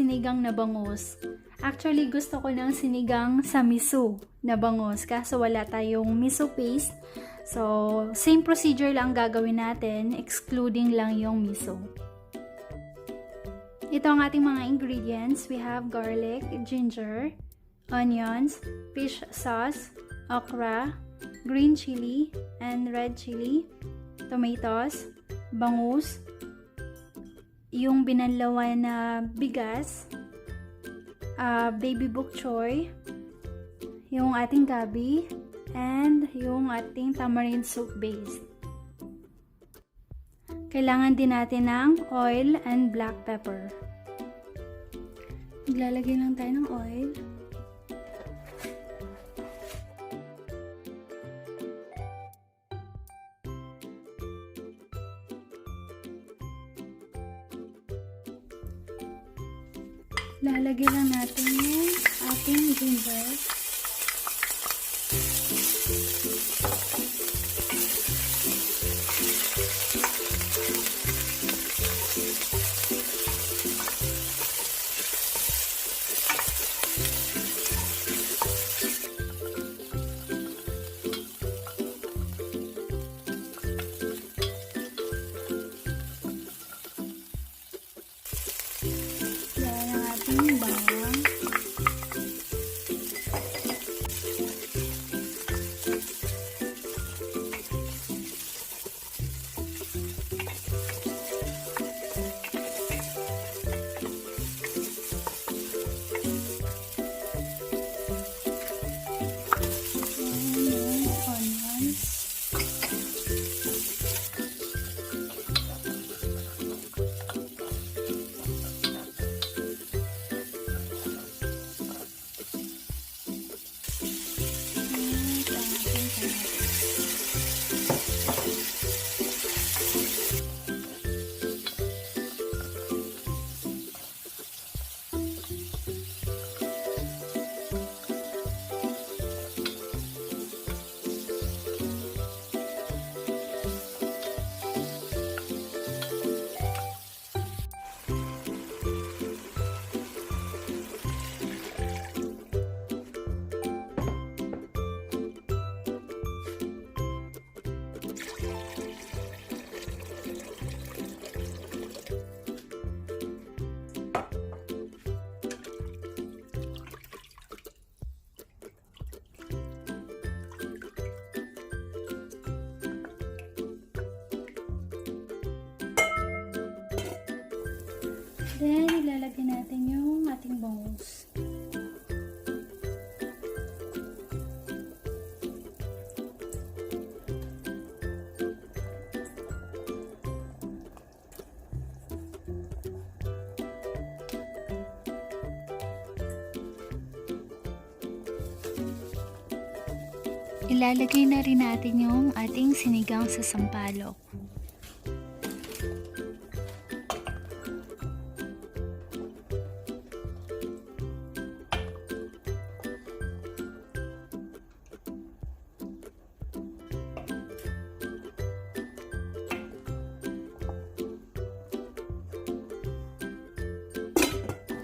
sinigang na bangus. Actually, gusto ko ng sinigang sa miso na bangus. Kaso wala tayong miso paste. So, same procedure lang gagawin natin, excluding lang yung miso. Ito ang ating mga ingredients. We have garlic, ginger, onions, fish sauce, okra, green chili, and red chili, tomatoes, bangus, yung binanlawan na bigas, baby bokchoy, yung ating gabi, and yung ating tamarind soup base. Kailangan din natin ng oil and black pepper. Maglalagay lang tayo ng oil. Lalagay lang natin yung ating ginger. Bawang. Then, ilalagay natin yung ating bangus. Ilalagay na rin natin yung ating sinigang sa sampalok.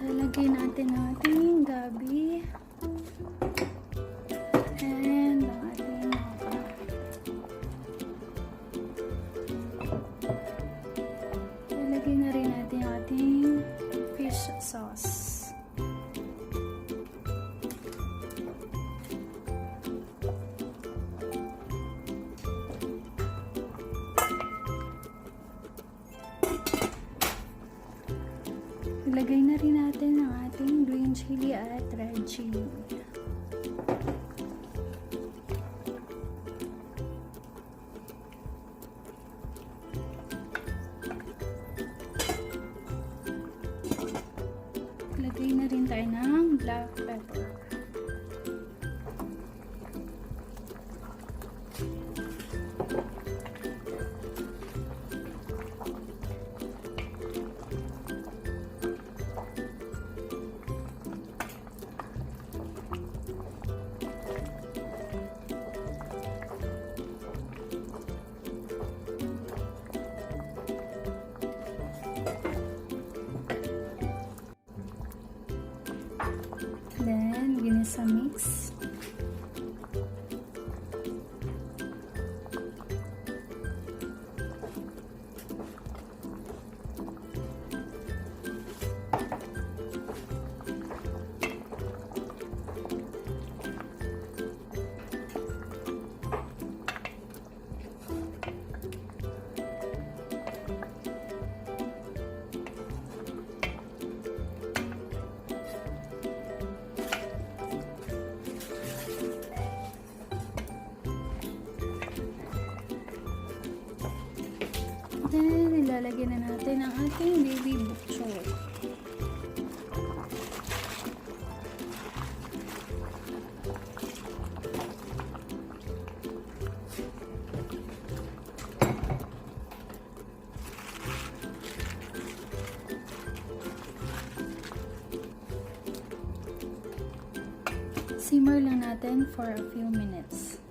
Ilalagay natin ang ating gabi. And ang ating okra. Ilalagay na rin natin ang ating fish sauce. Ilagay na rin natin ang ating green chili at red chili. Ilagay na rin tayo ng black pepper. ginisa mix. Then, ilalagyan na natin ang ating baby bokchoy. Simmer lang natin for a few minutes.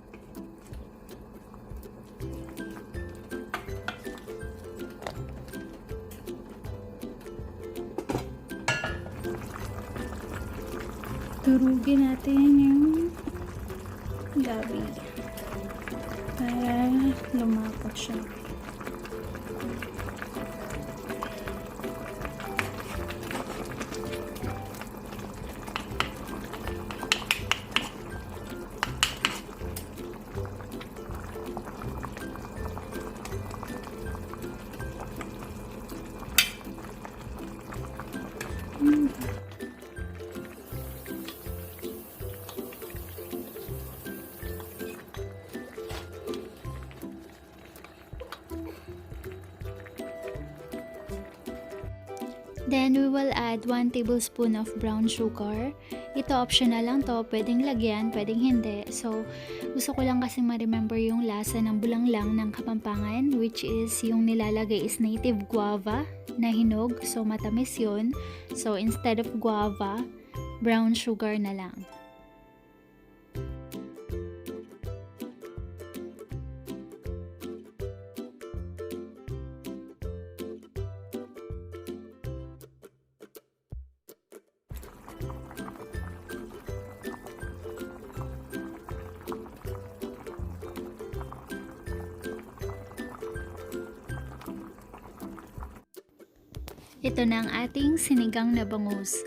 Durugin natin yung gabi para lumapot siya. Then, we will add 1 tablespoon of brown sugar. Ito optional lang to. Pwedeng lagyan, pwedeng hindi. So, gusto ko lang kasi ma-remember yung lasa ng bulanglang ng Kapampangan, which is yung nilalagay is native guava na hinog. So, matamis yun. So, instead of guava, brown sugar na lang. Ito na ang ating sinigang na bangus.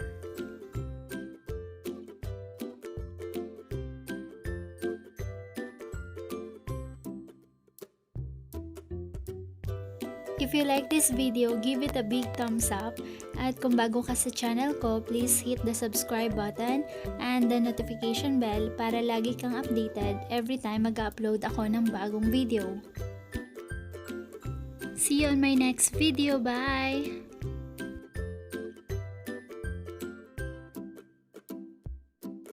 If you like this video, give it a big thumbs up. At kung bago ka sa channel ko, please hit the subscribe button and the notification bell para lagi kang updated every time mag-upload ako ng bagong video. See you on my next video. Bye!